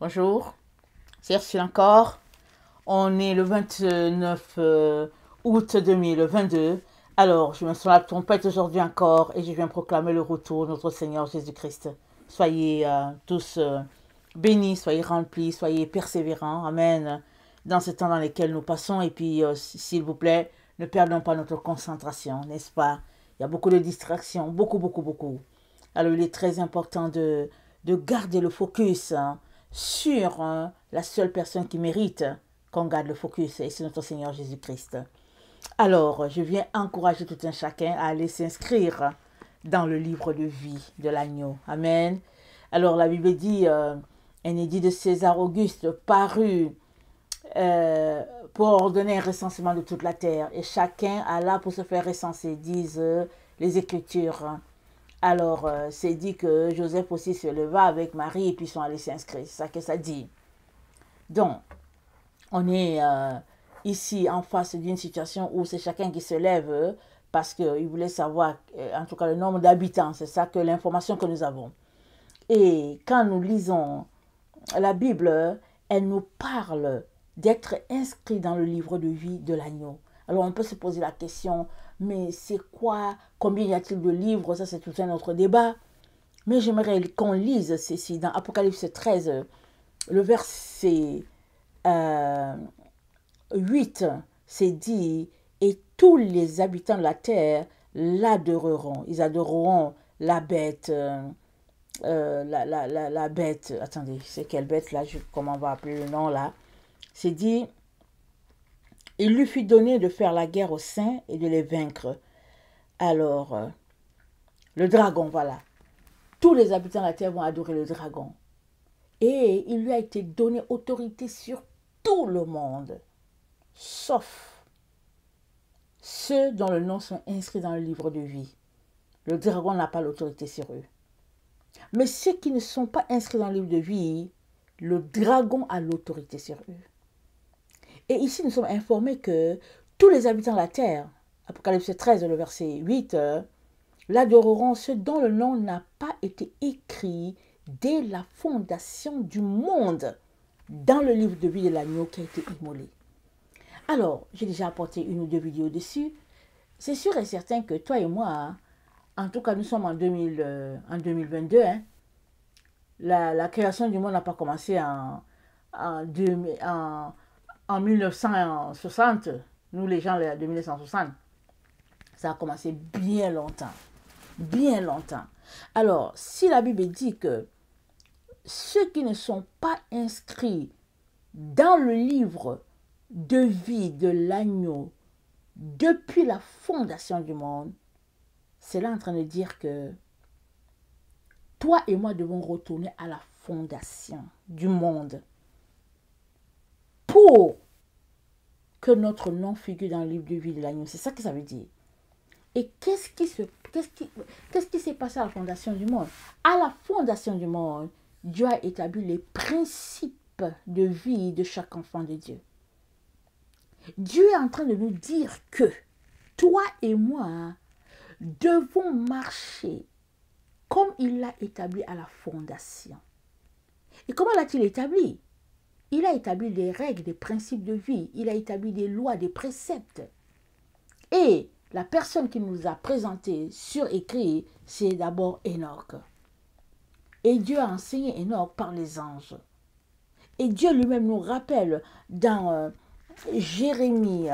Bonjour, c'est Ursule encore. On est le 29 août 2022. Alors, je me sens la trompette aujourd'hui encore et je viens proclamer le retour de notre Seigneur Jésus-Christ. Soyez tous bénis, soyez remplis, soyez persévérants. Amen. Dans ce temps dans lequel nous passons. Et puis, s'il vous plaît, ne perdons pas notre concentration, n'est-ce pas? Il y a beaucoup de distractions, beaucoup, beaucoup, beaucoup. Alors, il est très important de garder le focus sur la seule personne qui mérite qu'on garde le focus, et c'est notre Seigneur Jésus-Christ. Alors, je viens encourager tout un chacun à aller s'inscrire dans le livre de vie de l'agneau. Amen. Alors, la Bible dit, un édit de César Auguste parut pour ordonner un recensement de toute la terre. Et chacun alla pour se faire recenser, disent les Écritures. Alors, c'est dit que Joseph aussi se leva avec Marie et puis ils sont allés s'inscrire. C'est ça que ça dit. Donc, on est ici en face d'une situation où c'est chacun qui se lève parce qu'il voulait savoir, en tout cas, le nombre d'habitants. C'est ça que l'information que nous avons. Et quand nous lisons la Bible, elle nous parle d'être inscrit dans le livre de vie de l'agneau. Alors on peut se poser la question, mais c'est quoi? Combien y a-t-il de livres? Ça c'est tout un autre débat. Mais j'aimerais qu'on lise ceci dans Apocalypse 13, le verset 8, c'est dit, et tous les habitants de la terre l'adoreront. Ils adoreront la bête, la bête, attendez, c'est quelle bête là, comment on va appeler le nom là? C'est dit, il lui fut donné de faire la guerre aux saints et de les vaincre. Alors, le dragon, voilà. Tous les habitants de la terre vont adorer le dragon. Et il lui a été donné autorité sur tout le monde, sauf ceux dont le nom sont inscrits dans le livre de vie. Le dragon n'a pas l'autorité sur eux. Mais ceux qui ne sont pas inscrits dans le livre de vie, le dragon a l'autorité sur eux. Et ici, nous sommes informés que tous les habitants de la terre, Apocalypse 13, le verset 8, l'adoreront ceux dont le nom n'a pas été écrit dès la fondation du monde dans le livre de vie de l'agneau qui a été immolé. Alors, j'ai déjà apporté une ou deux vidéos dessus. C'est sûr et certain que toi et moi, en tout cas nous sommes en 2022, la création du monde n'a pas commencé en 1960, nous les gens de 1960, ça a commencé bien longtemps, bien longtemps. Alors, si la Bible dit que ceux qui ne sont pas inscrits dans le livre de vie de l'agneau depuis la fondation du monde, c'est là en train de dire que toi et moi devons retourner à la fondation du monde pour que notre nom figure dans le livre de vie de l'agneau. C'est ça que ça veut dire. Et qu'est-ce qui s'est passé à la fondation du monde? À la fondation du monde, Dieu a établi les principes de vie de chaque enfant de Dieu. Dieu est en train de nous dire que toi et moi devons marcher comme il l'a établi à la fondation. Et comment l'a-t-il établi? Il a établi des règles, des principes de vie. Il a établi des lois, des préceptes. Et la personne qui nous a présenté sur écrit, c'est d'abord Enoch. Et Dieu a enseigné Enoch par les anges. Et Dieu lui-même nous rappelle dans Jérémie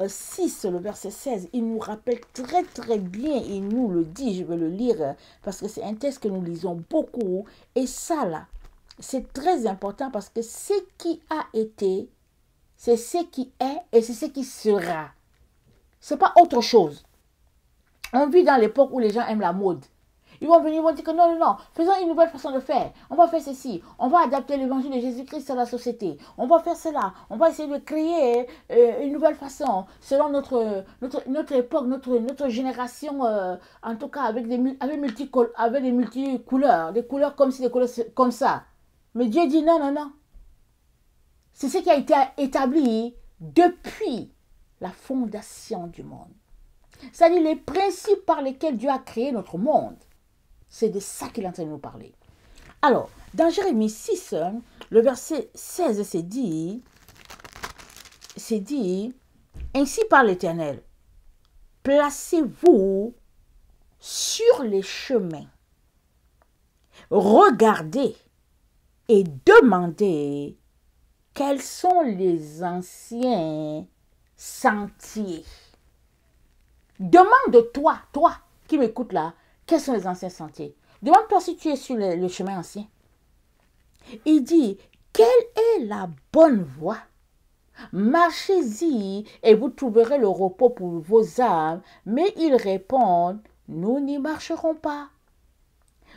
6, le verset 16, il nous rappelle très très bien, il nous le dit, je vais le lire parce que c'est un texte que nous lisons beaucoup. Et ça là, c'est très important parce que ce qui a été, c'est ce qui est et c'est ce qui sera. Ce n'est pas autre chose. On vit dans l'époque où les gens aiment la mode. Ils vont venir, ils vont dire que non, non, non, faisons une nouvelle façon de faire. On va faire ceci. On va adapter l'évangile de Jésus-Christ à la société. On va faire cela. On va essayer de créer une nouvelle façon selon notre époque, notre génération, en tout cas avec des multicouleurs, des couleurs comme ci, des couleurs comme ça. Mais Dieu dit non, non, non. C'est ce qui a été établi depuis la fondation du monde. C'est-à-dire les principes par lesquels Dieu a créé notre monde. C'est de ça qu'il est en train de nous parler. Alors, dans Jérémie 6, Le verset 16, c'est dit, ainsi par l'Éternel, placez-vous sur les chemins, regardez et demandez quels sont les anciens sentiers. Demande-toi, toi qui m'écoutes là, quels sont les anciens sentiers. Demande-toi si tu es sur le chemin ancien. Il dit, quelle est la bonne voie? Marchez-y et vous trouverez le repos pour vos âmes. Mais ils répondent, nous n'y marcherons pas.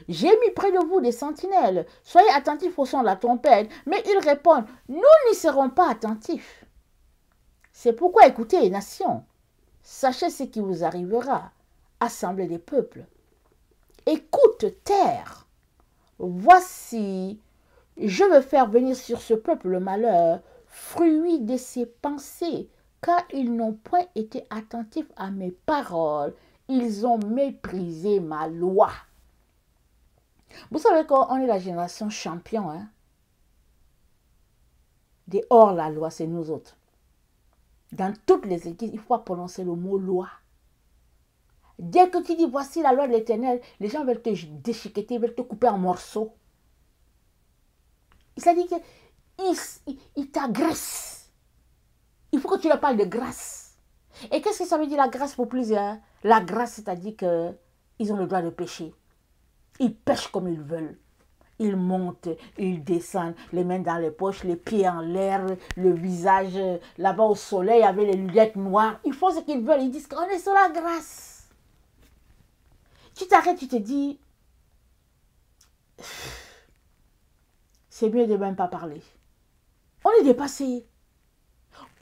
J'ai mis près de vous des sentinelles. Soyez attentifs au son de la trompette. Mais ils répondent, nous n'y serons pas attentifs. C'est pourquoi écoutez, nations, sachez ce qui vous arrivera. Assemblée des peuples. Écoute, terre. Voici, je veux faire venir sur ce peuple le malheur, fruit de ses pensées, car ils n'ont point été attentifs à mes paroles, ils ont méprisé ma loi. Vous savez qu'on est la génération champion, hein? Des hors-la-loi, c'est nous autres. Dans toutes les églises, il faut prononcer le mot loi. Dès que tu dis voici la loi de l'Éternel, les gens veulent te déchiqueter, veulent te couper en morceaux. C'est-à-dire qu'ils t'agressent. Il faut que tu leur parles de grâce. Et qu'est-ce que ça veut dire la grâce pour plusieurs? La grâce, c'est-à-dire qu'ils ont le droit de pécher. Ils pêchent comme ils veulent. Ils montent, ils descendent, les mains dans les poches, les pieds en l'air, le visage là-bas au soleil avec les lunettes noires. Ils font ce qu'ils veulent. Ils disent qu'on est sur la grâce. Tu t'arrêtes, tu te dis, c'est mieux de même pas parler. On est dépassé.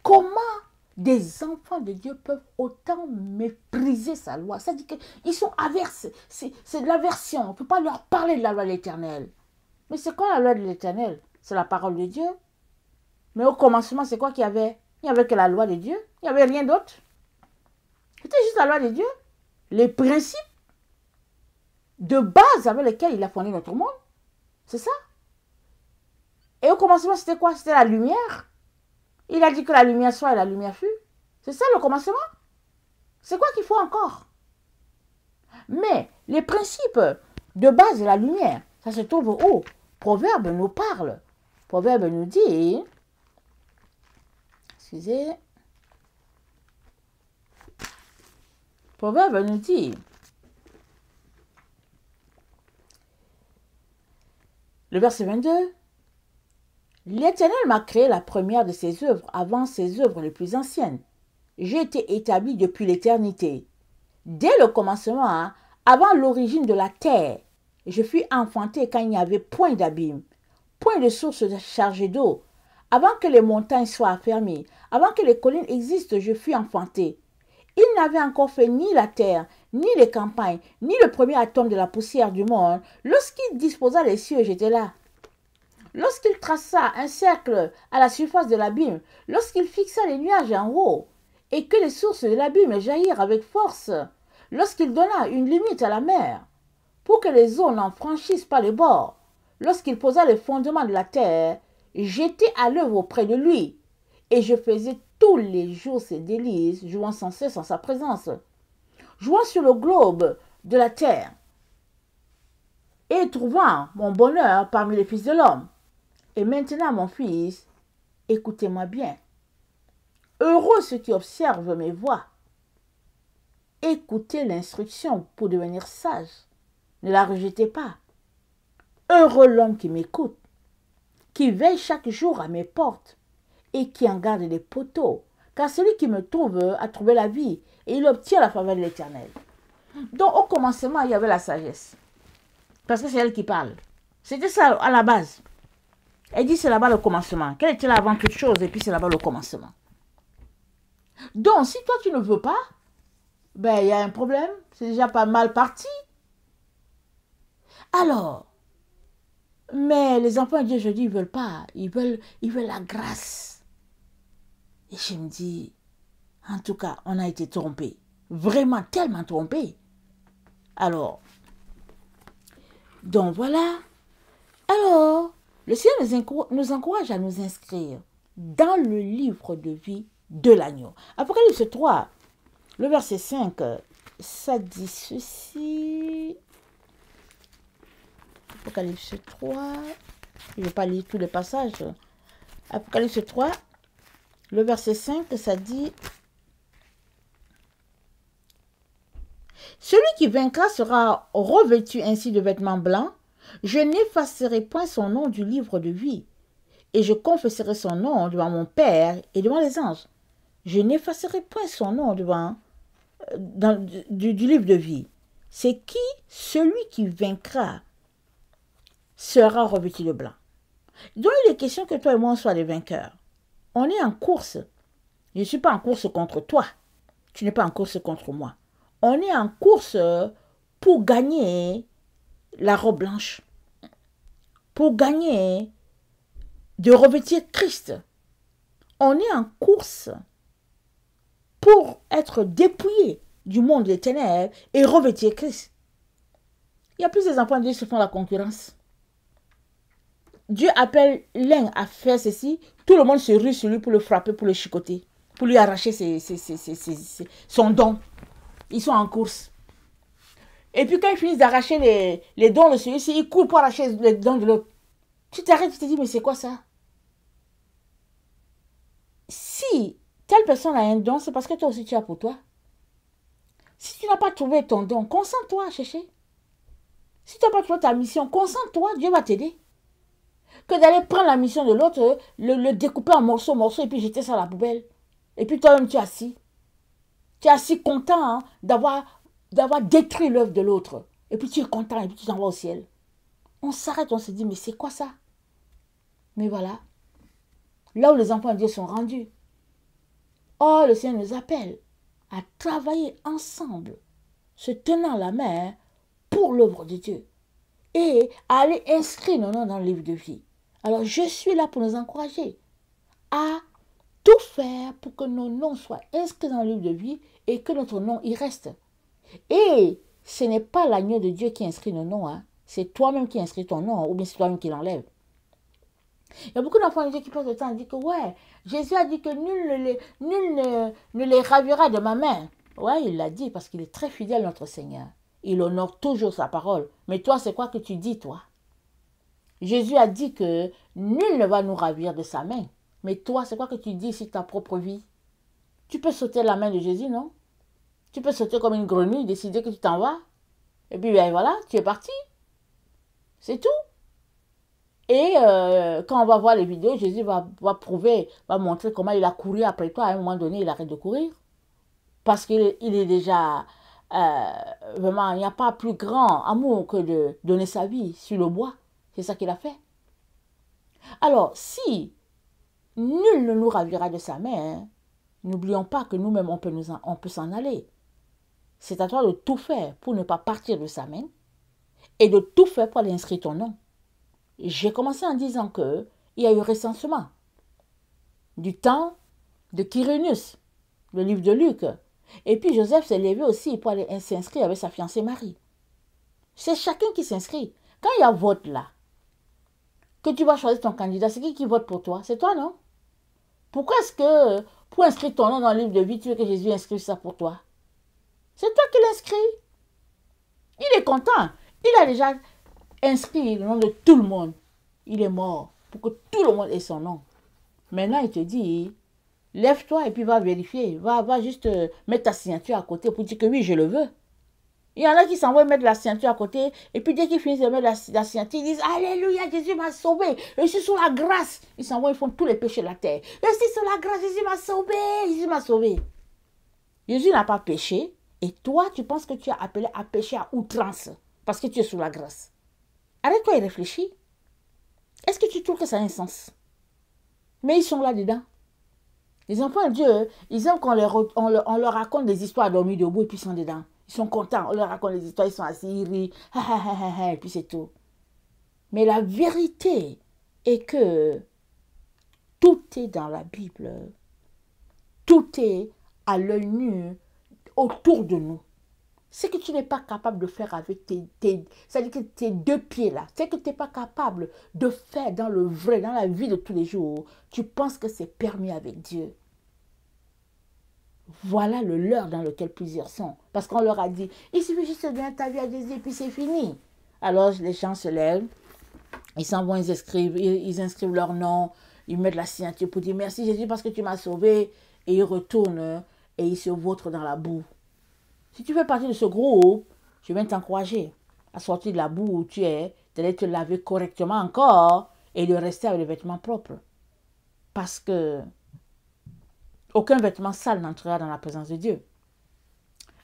Comment des enfants de Dieu peuvent autant mépriser sa loi? C'est-à-dire qu'ils sont averses. C'est de l'aversion. On ne peut pas leur parler de la loi de l'Éternel. Mais c'est quoi la loi de l'Éternel? C'est la parole de Dieu. Mais au commencement, c'est quoi qu'il y avait? Il n'y avait que la loi de Dieu. Il n'y avait rien d'autre. C'était juste la loi de Dieu. Les principes de base avec lesquels il a fondé notre monde. C'est ça. Et au commencement, c'était quoi? C'était la lumière. Il a dit que la lumière soit et la lumière fut. C'est ça le commencement. C'est quoi qu'il faut encore? Mais les principes de base de la lumière, ça se trouve où? Proverbe nous parle. Proverbe nous dit, excusez, Proverbe nous dit, le verset 22, l'Éternel m'a créé la première de ses œuvres avant ses œuvres les plus anciennes. J'ai été établi depuis l'éternité. Dès le commencement, hein, avant l'origine de la terre, je fus enfanté quand il n'y avait point d'abîme, point de source chargée d'eau. Avant que les montagnes soient affermies, avant que les collines existent, je fus enfanté. Il n'avait encore fait ni la terre, ni les campagnes, ni le premier atome de la poussière du monde. Lorsqu'il disposa les cieux, j'étais là. Lorsqu'il traça un cercle à la surface de l'abîme, lorsqu'il fixa les nuages en haut, et que les sources de l'abîme jaillirent avec force, lorsqu'il donna une limite à la mer, pour que les eaux n'en franchissent pas les bords, lorsqu'il posa les fondements de la terre, j'étais à l'œuvre auprès de lui, et je faisais tous les jours ses délices, jouant sans cesse en sa présence, jouant sur le globe de la terre, et trouvant mon bonheur parmi les fils de l'homme. Et maintenant, mon fils, écoutez-moi bien. Heureux ceux qui observent mes voies. Écoutez l'instruction pour devenir sage. Ne la rejetez pas. Heureux l'homme qui m'écoute, qui veille chaque jour à mes portes et qui en garde les poteaux. Car celui qui me trouve a trouvé la vie et il obtient la faveur de l'Éternel. Donc au commencement, il y avait la sagesse. Parce que c'est elle qui parle. C'était ça à la base. Elle dit c'est là-bas le commencement. Qu'elle était là avant toute chose et puis c'est là-bas le commencement. Donc si toi tu ne veux pas, ben il y a un problème. C'est déjà pas mal parti. Alors, mais les enfants de Dieu, je dis, ils ne veulent pas. Ils veulent la grâce. Et je me dis, en tout cas, on a été trompés. Vraiment tellement trompés. Alors, donc voilà. Alors, Le Seigneur nous encourage à nous inscrire dans le livre de vie de l'agneau. Apocalypse 3, le verset 5, ça dit ceci. Apocalypse 3, je ne vais pas lire tous les passages. Apocalypse 3, le verset 5, ça dit: celui qui vaincra sera revêtu ainsi de vêtements blancs. Je n'effacerai point son nom du livre de vie, et je confesserai son nom devant mon Père et devant les anges. Je n'effacerai point son nom du livre de vie. C'est qui? Celui qui vaincra sera revêtu de blanc. Donc il est question que toi et moi on soit des vainqueurs. On est en course. Je ne suis pas en course contre toi. Tu n'es pas en course contre moi. On est en course pour gagner la robe blanche. Pour gagner de revêtir Christ. On est en course pour être dépouillé du monde des ténèbres et revêtir Christ. Il y a plus des enfants de Dieu qui se font la concurrence. Dieu appelle l'un à faire ceci, tout le monde se rue sur lui pour le frapper, pour le chicoter, pour lui arracher son don. Ils sont en course. Et puis quand ils finissent d'arracher les dons de celui-ci, ils courent pour arracher les dons de l'autre. Tu t'arrêtes, tu te dis, mais c'est quoi ça? Si telle personne a un don, c'est parce que toi aussi tu as pour toi. Si tu n'as pas trouvé ton don, concentre-toi à chercher. Si tu n'as pas trouvé ta mission, concentre-toi, Dieu va t'aider. Que d'aller prendre la mission de l'autre, le découper en morceaux, et puis jeter ça à la poubelle. Et puis toi-même, tu es assis. Tu es assis content d'avoir détruit l'œuvre de l'autre. Et puis tu es content, et puis tu t'en vas au ciel. On s'arrête, on se dit, mais c'est quoi ça? Mais voilà. Là où les enfants de Dieu sont rendus. Oh, le Seigneur nous appelle à travailler ensemble, se tenant la main pour l'œuvre de Dieu. Et à aller inscrire nos noms dans le livre de vie. Alors, je suis là pour nous encourager à tout faire pour que nos noms soient inscrits dans le livre de vie et que notre nom y reste. Et ce n'est pas l'agneau de Dieu qui inscrit nos noms, c'est toi-même qui inscris ton nom, ou bien c'est toi-même qui l'enlève. Il y a beaucoup d'enfants de Dieu qui passent le temps à dire que ouais, Jésus a dit que nul ne les ravira de ma main. Ouais, il l'a dit parce qu'il est très fidèle, notre Seigneur. Il honore toujours sa parole. Mais toi, c'est quoi que tu dis, toi? Jésus a dit que nul ne va nous ravir de sa main. Mais toi, c'est quoi que tu dis sur ta propre vie? Tu peux sauter la main de Jésus, non? Tu peux sauter comme une grenouille, décider que tu t'en vas. Et puis, ben voilà, tu es parti. C'est tout. Et quand on va voir les vidéos, Jésus va prouver, va montrer comment il a couru après toi. À un moment donné, il arrête de courir. Parce qu'il est déjà... vraiment, il n'y a pas plus grand amour que de donner sa vie sur le bois. C'est ça qu'il a fait. Alors, si nul ne nous ravira de sa main, n'oublions pas que nous-mêmes, on peut s'en aller. C'est à toi de tout faire pour ne pas partir de sa main et de tout faire pour aller inscrire ton nom. J'ai commencé en disant qu'il y a eu recensement du temps de Quirinius, le livre de Luc. Et puis Joseph s'est levé aussi pour aller s'inscrire avec sa fiancée Marie. C'est chacun qui s'inscrit. Quand il y a vote là, que tu vas choisir ton candidat, c'est qui vote pour toi? C'est toi, non? Pourquoi est-ce que pour inscrire ton nom dans le livre de vie, tu veux que Jésus inscrive ça pour toi? C'est toi qui l'inscris. Il est content. Il a déjà inscrit le nom de tout le monde. Il est mort pour que tout le monde ait son nom. Maintenant, il te dit, lève-toi et puis va vérifier. Va juste mettre ta signature à côté pour dire que oui, je le veux. Il y en a qui s'envoient mettre la signature à côté. Et puis dès qu'ils finissent de mettre la signature, ils disent, Alléluia, Jésus m'a sauvé. Je suis sous la grâce. Ils s'envoient, ils font tous les péchés de la terre. Je suis sous la grâce, Jésus m'a sauvé. Jésus m'a sauvé. Jésus n'a pas péché. Et toi, tu penses que tu as appelé à pécher à outrance. Parce que tu es sous la grâce. Arrête-toi et réfléchis. Est-ce que tu trouves que ça a un sens? Mais ils sont là-dedans. Les enfants de Dieu, ils aiment qu'on leur raconte des histoires dormies debout et puis ils sont dedans. Ils sont contents, on leur raconte des histoires, ils sont assis, ils rient, et puis c'est tout. Mais la vérité est que tout est dans la Bible. Tout est à l'œil nu autour de nous. Ce que tu n'es pas capable de faire avec c'est-à-dire que tes deux pieds là, ce que tu n'es pas capable de faire dans le vrai, dans la vie de tous les jours, tu penses que c'est permis avec Dieu. Voilà le leurre dans lequel plusieurs sont. Parce qu'on leur a dit, il suffit juste de donner ta vie à Jésus et puis c'est fini. Alors les gens se lèvent, ils s'en vont, ils inscrivent leur nom, ils mettent la signature pour dire merci Jésus parce que tu m'as sauvé. Et ils retournent et ils se vautrent dans la boue. Si tu fais partie de ce groupe, je viens t'encourager à sortir de la boue où tu es, d'aller te laver correctement encore et de rester avec les vêtements propres. Parce que aucun vêtement sale n'entrera dans la présence de Dieu.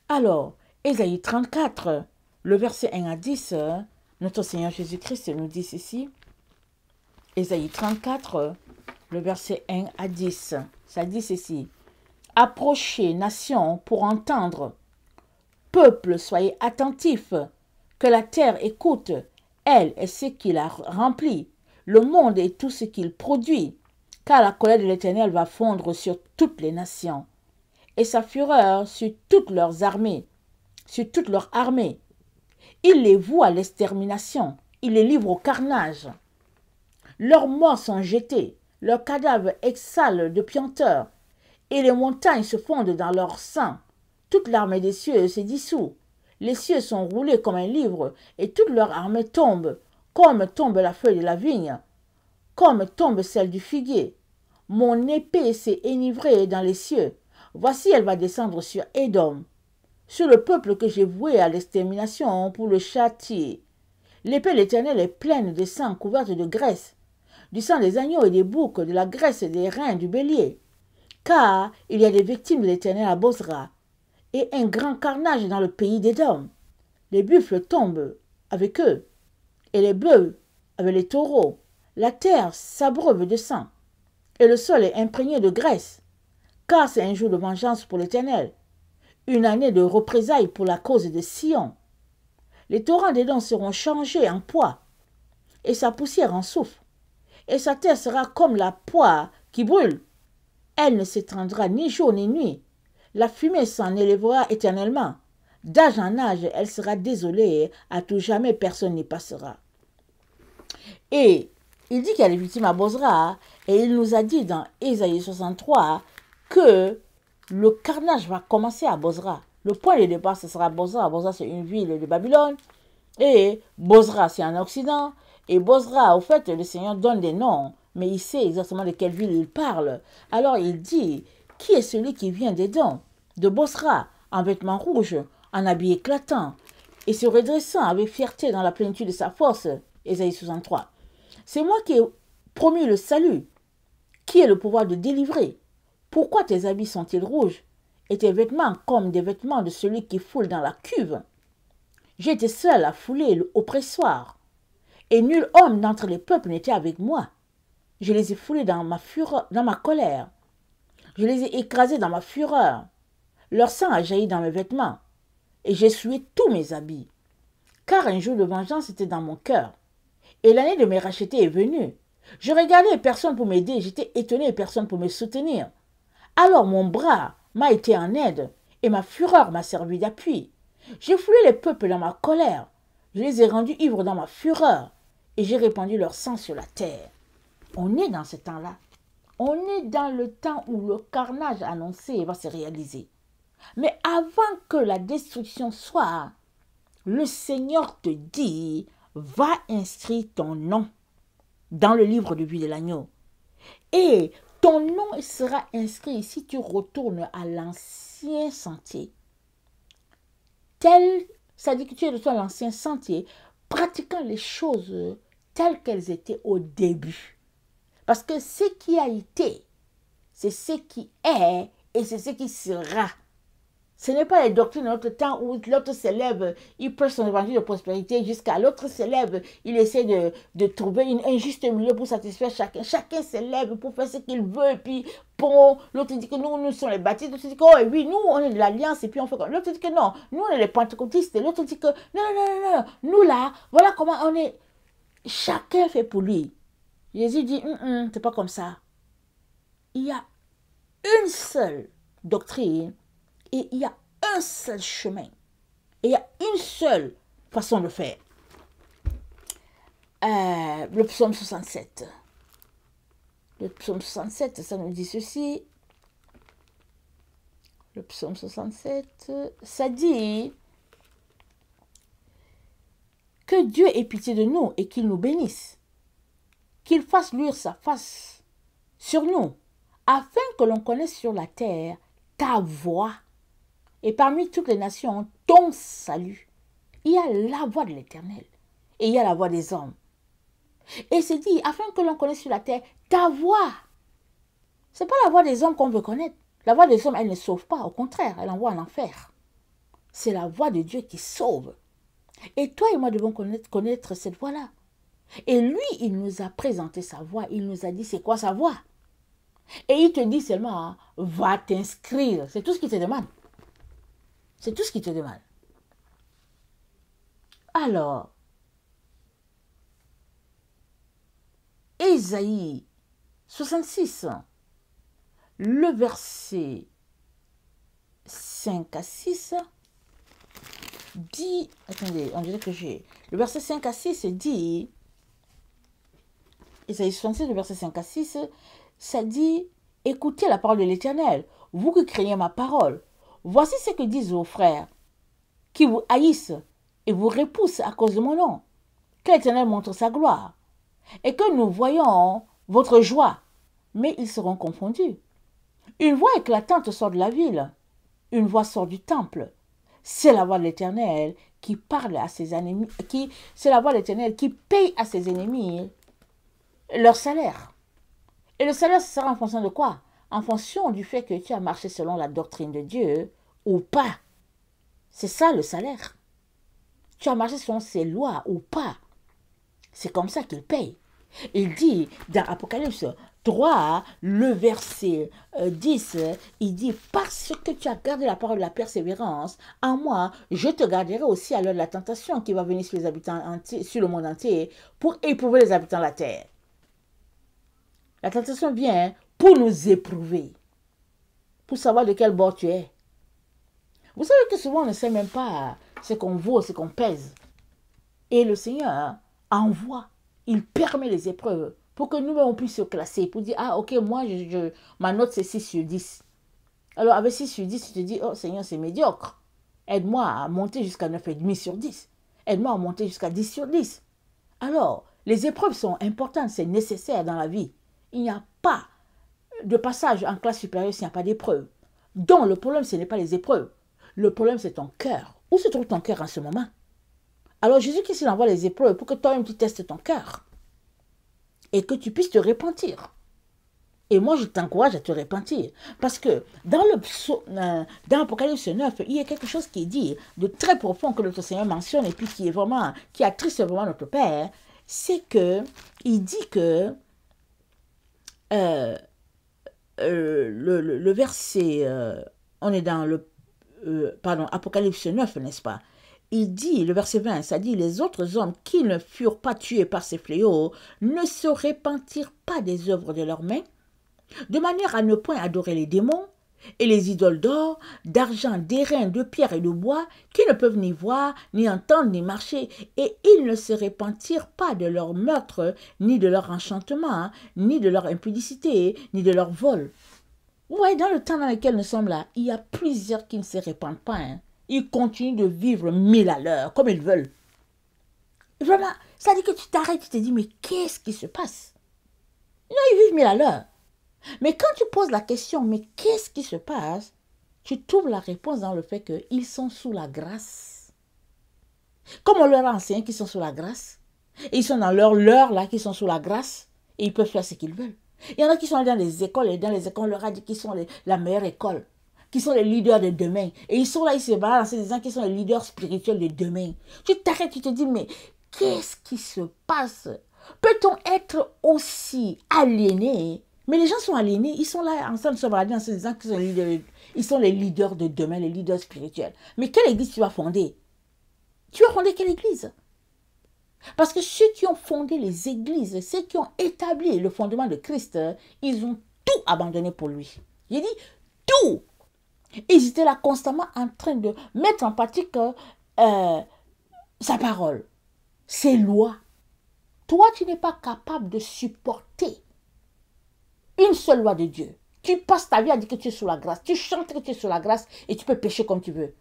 Alors, Ésaïe 34, le verset 1 à 10, notre Seigneur Jésus-Christ nous dit ceci. Ésaïe 34, le verset 1 à 10, ça dit ceci. Approchez, nations, pour entendre. Peuple, soyez attentifs, que la terre écoute, elle et ce qui la remplit, le monde et tout ce qu'il produit, car la colère de l'Éternel va fondre sur toutes les nations, et sa fureur sur toutes leurs armées, sur toutes leurs armées. Il les voue à l'extermination, il les livre au carnage. Leurs morts sont jetés, leurs cadavres exhalent de puanteur, et les montagnes se fondent dans leur sang. Toute l'armée des cieux se dissout. Les cieux sont roulés comme un livre, et toute leur armée tombe, comme tombe la feuille de la vigne, comme tombe celle du figuier. Mon épée s'est enivrée dans les cieux. Voici, elle va descendre sur Édom, sur le peuple que j'ai voué à l'extermination pour le châtier. L'épée de l'Éternel est pleine de sang, couverte de graisse, du sang des agneaux et des boucs, de la graisse et des reins du bélier. Car il y a des victimes de l'Éternel à Bosra, et un grand carnage dans le pays d'Édom. Les buffles tombent avec eux, et les bœufs avec les taureaux. La terre s'abreuve de sang, et le sol est imprégné de graisse, car c'est un jour de vengeance pour l'Éternel, une année de représailles pour la cause de Sion. Les torrents d'Édom seront changés en poix, et sa poussière en soufre, et sa terre sera comme la poix qui brûle. Elle ne s'étendra ni jour ni nuit. La fumée s'en élèvera éternellement. D'âge en âge, elle sera désolée, à tout jamais personne n'y passera. Et il dit qu'il y a des victimes à Bosra, et il nous a dit dans Ésaïe 63 que le carnage va commencer à Bosra. Le point de départ, ce sera Bosra. Bosra, c'est une ville de Babylone, et Bosra, c'est en Occident. Et Bosra, au fait, le Seigneur donne des noms, mais il sait exactement de quelle ville il parle. Alors il dit, qui est celui qui vient d'Édom, de Bosra, en vêtements rouges, en habit éclatant, et se redressant avec fierté dans la plénitude de sa force. Ésaïe 63. C'est moi qui ai promis le salut, qui ai le pouvoir de délivrer. Pourquoi tes habits sont-ils rouges, et tes vêtements comme des vêtements de celui qui foule dans la cuve? J'étais seul à fouler au pressoir, et nul homme d'entre les peuples n'était avec moi. Je les ai foulés dans ma fureur, dans ma colère. Je les ai écrasés dans ma fureur. Leur sang a jailli dans mes vêtements, et j'ai souillé tous mes habits. Car un jour de vengeance était dans mon cœur, et l'année de me racheter est venue. Je regardais personne pour m'aider, j'étais étonné et personne pour me soutenir. Alors mon bras m'a été en aide, et ma fureur m'a servi d'appui. J'ai foulé les peuples dans ma colère, je les ai rendus ivres dans ma fureur, et j'ai répandu leur sang sur la terre. On est dans ce temps-là. On est dans le temps où le carnage annoncé va se réaliser. Mais avant que la destruction soit, le Seigneur te dit, va inscrire ton nom dans le livre de vie de l'agneau. Et ton nom sera inscrit si tu retournes à l'ancien sentier. Ça dit que tu es de toi l'ancien sentier, pratiquant les choses telles qu'elles étaient au début. Parce que ce qui a été, c'est ce qui est et c'est ce qui sera. Ce n'est pas les doctrines de notre temps où l'autre s'élève, il prêche son évangile de prospérité jusqu'à l'autre s'élève, il essaie de trouver un juste milieu pour satisfaire chacun. Chacun s'élève pour faire ce qu'il veut et puis bon, l'autre dit que nous sommes les baptistes, l'autre dit que oh oui, nous on est de l'alliance et puis on fait comme l'autre dit que non, nous on est les pentecôtistes, l'autre dit que non, nous là, voilà comment on est. Chacun fait pour lui. Jésus dit, c'est pas comme ça. Il y a une seule doctrine et il y a un seul chemin. Et il y a une seule façon de faire. Le psaume 67. Le psaume 67, ça nous dit ceci. Le psaume 67, ça dit que Dieu ait pitié de nous et qu'il nous bénisse, qu'il fasse luire sa face sur nous, afin que l'on connaisse sur la terre ta voix, et parmi toutes les nations ton salut. Il y a la voix de l'Éternel et il y a la voix des hommes. Et c'est dit, afin que l'on connaisse sur la terre ta voix. Ce n'est pas la voix des hommes qu'on veut connaître. La voix des hommes, elle ne sauve pas. Au contraire, elle envoie en enfer. C'est la voix de Dieu qui sauve. Et toi et moi devons connaître cette voix-là. Et lui, il nous a présenté sa voix. Il nous a dit, c'est quoi sa voix? Et il te dit seulement, hein, va t'inscrire. C'est tout ce qu'il te demande. C'est tout ce qu'il te demande. Alors, Ésaïe 66, le verset 5 à 6 dit, attendez, on dirait que j'ai, le verset 5 à 6 dit, Ésaïe 66, le verset 5 à 6, ça dit, écoutez la parole de l'Éternel, vous qui craignez ma parole. Voici ce que disent vos frères, qui vous haïssent et vous repoussent à cause de mon nom. Que l'Éternel montre sa gloire, et que nous voyons votre joie, mais ils seront confondus. Une voix éclatante sort de la ville, une voix sort du temple. C'est la voix de l'Éternel qui parle à ses ennemis, c'est la voix de l'Éternel qui paye à ses ennemis leur salaire. Et le salaire, ce sera en fonction de quoi? En fonction du fait que tu as marché selon la doctrine de Dieu ou pas. C'est ça le salaire. Tu as marché selon ses lois ou pas. C'est comme ça qu'il paye. Il dit dans Apocalypse 3, le verset 10, il dit, parce que tu as gardé la parole de la persévérance, en moi, je te garderai aussi à l'heure de la tentation qui va venir sur les habitants entiers, sur le monde entier, pour éprouver les habitants de la terre. La tentation vient pour nous éprouver, pour savoir de quel bord tu es. Vous savez que souvent on ne sait même pas ce qu'on vaut, ce qu'on pèse. Et le Seigneur envoie, il permet les épreuves pour que nous-mêmes on puisse se classer, pour dire, ah ok, moi ma note c'est 6 sur 10. Alors avec 6 sur 10, tu te dis, oh Seigneur, c'est médiocre. Aide-moi à monter jusqu'à 9,5 sur 10. Aide-moi à monter jusqu'à 10 sur 10. Alors, les épreuves sont importantes, c'est nécessaire dans la vie. Il n'y a pas de passage en classe supérieure s'il n'y a pas d'épreuve. Donc le problème, ce n'est pas les épreuves. Le problème, c'est ton cœur. Où se trouve ton cœur en ce moment? Alors Jésus-Christ envoie les épreuves pour que toi-même tu testes ton cœur. Et que tu puisses te repentir. Et moi, je t'encourage à te repentir. Parce que dans Apocalypse 9, il y a quelque chose qui est dit de très profond que notre Seigneur mentionne et puis qui attriste vraiment notre Père. C'est que il dit que le verset, on est dans Apocalypse 9, n'est-ce pas? Il dit, le verset 20, ça dit, les autres hommes qui ne furent pas tués par ces fléaux ne se repentirent pas des œuvres de leurs mains, de manière à ne point adorer les démons et les idoles d'or, d'argent, d'airain, de pierre et de bois, qui ne peuvent ni voir, ni entendre, ni marcher, et ils ne se repentirent pas de leur meurtre, ni de leur enchantement, ni de leur impudicité, ni de leur vol. Vous voyez, dans le temps dans lequel nous sommes là, il y a plusieurs qui ne se répandent pas. Ils continuent de vivre 1000 à l'heure, comme ils veulent. Vraiment, ça dit que tu t'arrêtes, tu te dis, mais qu'est-ce qui se passe? Non, ils vivent 1000 à l'heure. Mais quand tu poses la question, mais qu'est-ce qui se passe? Tu trouves la réponse dans le fait qu'ils sont sous la grâce. Comme on leur a enseigné qu'ils sont sous la grâce, et ils sont dans leur leurre là, qu'ils sont sous la grâce, et ils peuvent faire ce qu'ils veulent. Il y en a qui sont dans les écoles, et dans les écoles, on leur a dit qu'ils sont la meilleure école, qui sont les leaders de demain. Et ils sont là, ils se balancent en disant qu'ils sont les leaders spirituels de demain. Tu t'arrêtes, tu te dis, mais qu'est-ce qui se passe? Peut-on être aussi aliéné? Mais les gens sont aliénés, ils sont là ensemble se balader en se disant qu'ils sont les leaders de demain, les leaders spirituels. Mais quelle église tu vas fonder? Tu vas fonder quelle église? Parce que ceux qui ont fondé les églises, ceux qui ont établi le fondement de Christ, ils ont tout abandonné pour lui. J'ai dit tout. Ils étaient là constamment en train de mettre en pratique euh, sa parole, ses lois. Toi, tu n'es pas capable de supporter une seule loi de Dieu. Tu passes ta vie à dire que tu es sous la grâce. Tu chantes que tu es sous la grâce et tu peux pécher comme tu veux.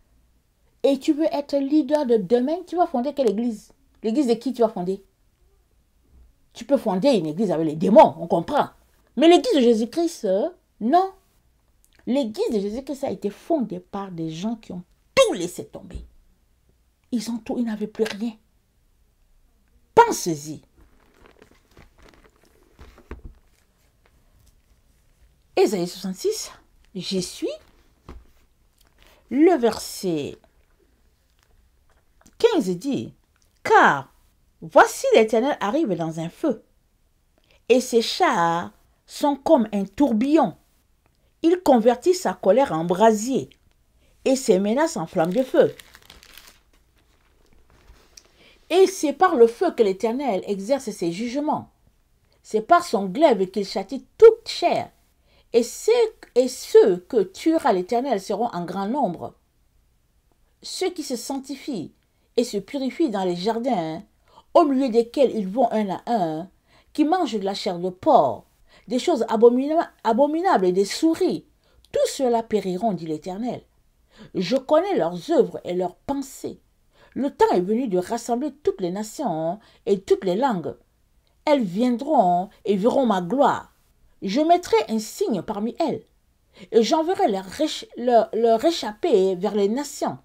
Et tu veux être leader de demain, tu vas fonder quelle église? L'église de qui tu vas fonder? Tu peux fonder une église avec les démons, on comprend. Mais l'église de Jésus-Christ, non. L'église de Jésus-Christ a été fondée par des gens qui ont tout laissé tomber. Ils ont tout, ils n'avaient plus rien. Pensez-y. Ésaïe 66, j'y suis. Le verset 15 dit, « Car voici l'Éternel arrive dans un feu, et ses chars sont comme un tourbillon. Il convertit sa colère en brasier, et ses menaces en flamme de feu. Et c'est par le feu que l'Éternel exerce ses jugements. C'est par son glaive qu'il châtie toute chair. Et ceux que tuera l'Éternel seront en grand nombre. Ceux qui se sanctifient et se purifient dans les jardins, au milieu desquels ils vont un à un, qui mangent de la chair de porc, des choses abominables et des souris, tous ceux-là périront, dit l'Éternel. Je connais leurs œuvres et leurs pensées. Le temps est venu de rassembler toutes les nations et toutes les langues. Elles viendront et verront ma gloire. Je mettrai un signe parmi elles, et j'enverrai leur échapper vers les nations.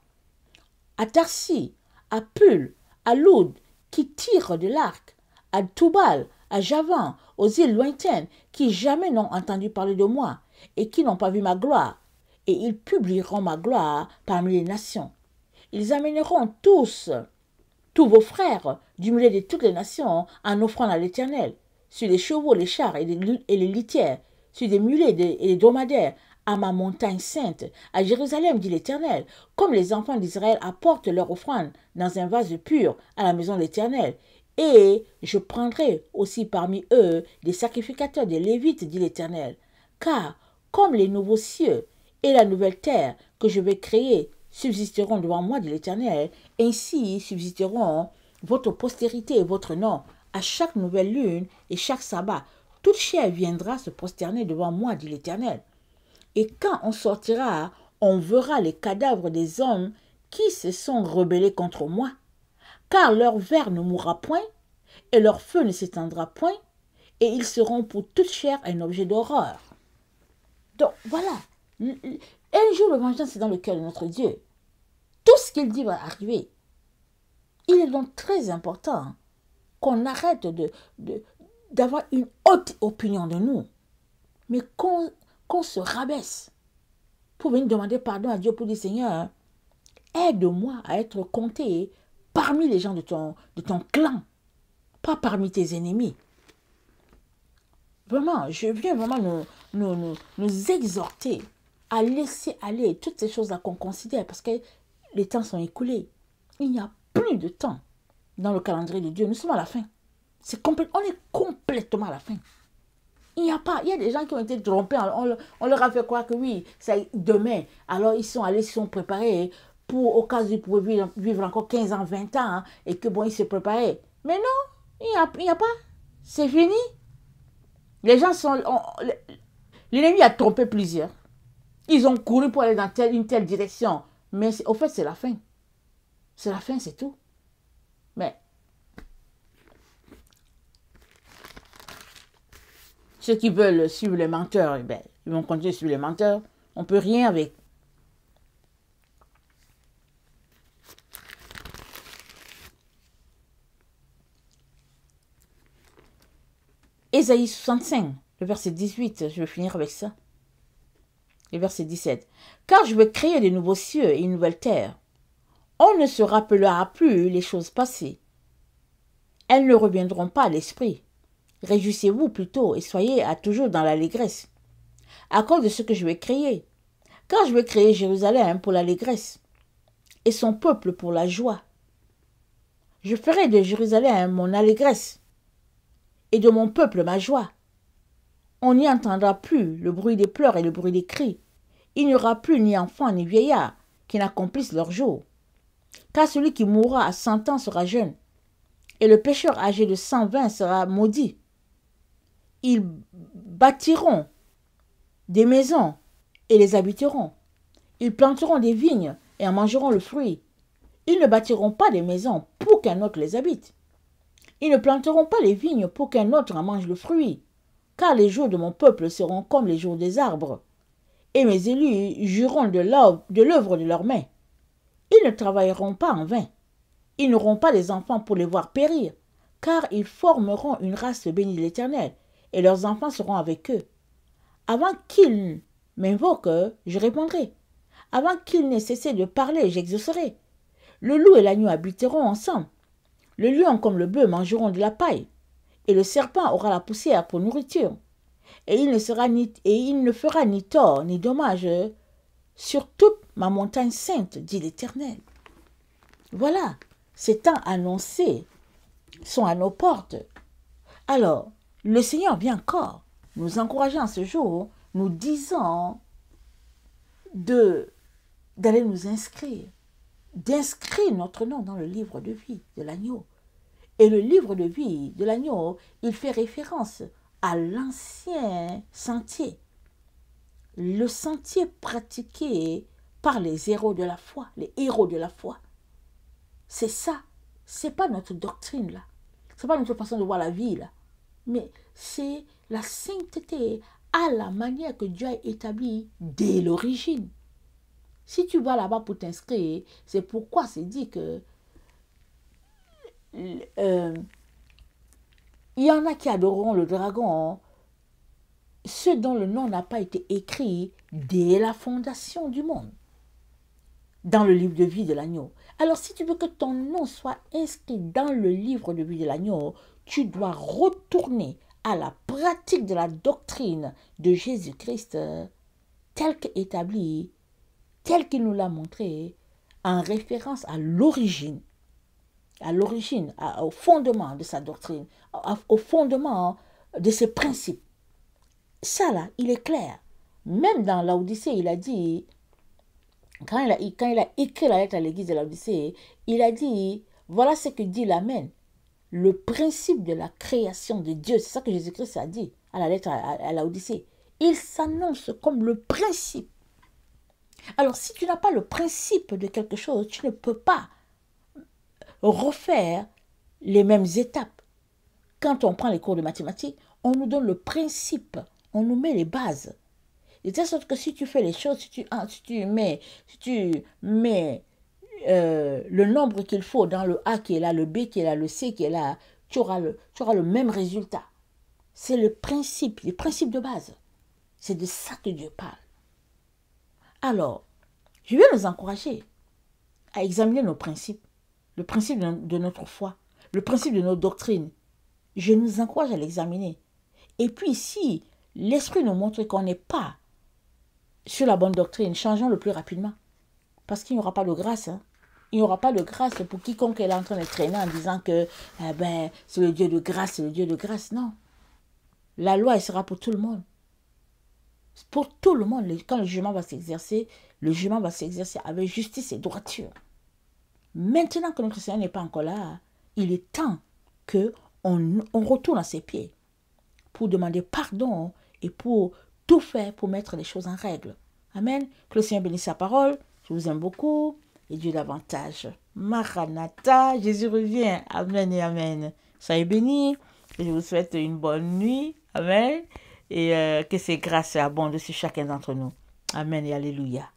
À Tarsi, à Pul, à Loud, qui tirent de l'arc, à Toubal, à Javan, aux îles lointaines, qui jamais n'ont entendu parler de moi, et qui n'ont pas vu ma gloire. Et ils publieront ma gloire parmi les nations. Ils amèneront tous vos frères du milieu de toutes les nations en offrant à l'Éternel, sur les chevaux, les chars et les litières, sur des mulets et des dromadaires, à ma montagne sainte, à Jérusalem, dit l'Éternel, comme les enfants d'Israël apportent leur offrande dans un vase pur à la maison de l'Éternel. Et je prendrai aussi parmi eux des sacrificateurs des Lévites, dit l'Éternel. Car, comme les nouveaux cieux et la nouvelle terre que je vais créer subsisteront devant moi, dit l'Éternel, ainsi subsisteront votre postérité et votre nom à chaque nouvelle lune et chaque sabbat. Toute chair viendra se prosterner devant moi, dit l'Éternel. Et quand on sortira, on verra les cadavres des hommes qui se sont rebellés contre moi, car leur ver ne mourra point, et leur feu ne s'éteindra point, et ils seront pour toute chair un objet d'horreur. Donc voilà, un jour le vengeance est dans le cœur de notre Dieu. Tout ce qu'il dit va arriver. Il est donc très important qu'on arrête d'avoir une haute opinion de nous, mais qu'on se rabaisse pour venir demander pardon à Dieu pour dire Seigneur, aide-moi à être compté parmi les gens de ton clan, pas parmi tes ennemis. Vraiment, je viens vraiment nous exhorter à laisser aller toutes ces choses-là qu'on considère parce que les temps sont écoulés. Il n'y a plus de temps dans le calendrier de Dieu. Nous sommes à la fin. On est complètement à la fin. Il y a des gens qui ont été trompés. On leur a fait croire que oui, c'est demain. Alors ils sont allés, ils sont préparés pour, au cas où ils pouvaient vivre encore 15 ans, 20 ans, hein, et que bon, ils se préparaient. Mais non, il n'y a pas. C'est fini. Les gens sont... L'ennemi a trompé plusieurs. Ils ont couru pour aller dans une telle direction. Mais au fait, c'est la fin. C'est la fin, c'est tout. Mais ceux qui veulent suivre les menteurs, eh ben, ils vont continuer de suivre les menteurs. On ne peut rien avec. Ésaïe 65, le verset 18, je vais finir avec ça. Le verset 17. Car je vais créer de nouveaux cieux et une nouvelle terre. On ne se rappellera plus les choses passées. Elles ne reviendront pas à l'esprit. Réjouissez-vous plutôt et soyez à toujours dans l'allégresse, à cause de ce que je vais créer. Car je vais créer Jérusalem pour l'allégresse, et son peuple pour la joie. Je ferai de Jérusalem mon allégresse, et de mon peuple ma joie. On n'y entendra plus le bruit des pleurs et le bruit des cris. Il n'y aura plus ni enfants ni vieillards qui n'accomplissent leur jour. Car celui qui mourra à 100 ans sera jeune, et le pécheur âgé de 120 sera maudit. Ils bâtiront des maisons et les habiteront. Ils planteront des vignes et en mangeront le fruit. Ils ne bâtiront pas des maisons pour qu'un autre les habite. Ils ne planteront pas les vignes pour qu'un autre en mange le fruit. Car les jours de mon peuple seront comme les jours des arbres. Et mes élus jouiront de l'œuvre de leurs mains. Ils ne travailleront pas en vain. Ils n'auront pas des enfants pour les voir périr, car ils formeront une race bénie de l'Éternel, et leurs enfants seront avec eux. Avant qu'ils m'invoquent, je répondrai. Avant qu'ils n'aient cessé de parler, j'exaucerai. Le loup et l'agneau habiteront ensemble. Le lion comme le bœuf mangeront de la paille, et le serpent aura la poussière pour nourriture. Et il ne fera ni tort ni dommage sur toute ma montagne sainte, dit l'Éternel. Voilà, ces temps annoncés sont à nos portes. Alors, le Seigneur vient encore nous encourager en ce jour, nous disant d'aller nous inscrire, d'inscrire notre nom dans le livre de vie de l'agneau. Et le livre de vie de l'agneau, il fait référence à l'ancien sentier, le sentier pratiqué par les héros de la foi, les héros de la foi. C'est ça, c'est pas notre doctrine là, c'est pas notre façon de voir la vie là, mais c'est la sainteté à la manière que Dieu a établie dès l'origine. Si tu vas là-bas pour t'inscrire, c'est pourquoi c'est dit que il y en a qui adoreront le dragon, ceux dont le nom n'a pas été écrit dès la fondation du monde, dans le livre de vie de l'agneau. Alors si tu veux que ton nom soit inscrit dans le livre de vie de l'agneau, tu dois retourner à la pratique de la doctrine de Jésus-Christ telle qu'établie, telle qu'il nous l'a montré, en référence à l'origine, au fondement de sa doctrine, au fondement de ses principes. Ça là, il est clair. Même dans l'Odyssée, il a dit, quand il a écrit la lettre à l'église de l'Odyssée, il a dit, voilà ce que dit l'Amen, le principe de la création de Dieu. C'est ça que Jésus-Christ a dit à la lettre à l'Odyssée. Il s'annonce comme le principe. Alors, si tu n'as pas le principe de quelque chose, tu ne peux pas refaire les mêmes étapes. Quand on prend les cours de mathématiques, on nous donne le principe, on nous met les bases. De telle sorte que si tu fais les choses, si tu mets le nombre qu'il faut dans le A qui est là, le B qui est là, le C qui est là, tu auras le même résultat. C'est le principe, les principes de base. C'est de ça que Dieu parle. Alors, je vais nous encourager à examiner nos principes, le principe de notre foi, le principe de notre doctrine. Je nous encourage à l'examiner. Et puis, si l'Esprit nous montre qu'on n'est pas sur la bonne doctrine, changeons le plus rapidement. Parce qu'il n'y aura pas de grâce. Il n'y aura pas de grâce pour quiconque est là en train de traîner en disant que c'est le Dieu de grâce, c'est le Dieu de grâce. Non. La loi, elle sera pour tout le monde. Pour tout le monde, quand le jugement va s'exercer avec justice et droiture. Maintenant que notre Seigneur n'est pas encore là, il est temps qu'on retourne à ses pieds pour demander pardon et pour tout faire pour mettre les choses en règle. Amen. Que le Seigneur bénisse sa parole. Je vous aime beaucoup et Dieu davantage. Maranatha, Jésus revient. Amen et amen. Soyez bénis et je vous souhaite une bonne nuit. Amen. Et que ces grâces abondent sur chacun d'entre nous. Amen et alléluia.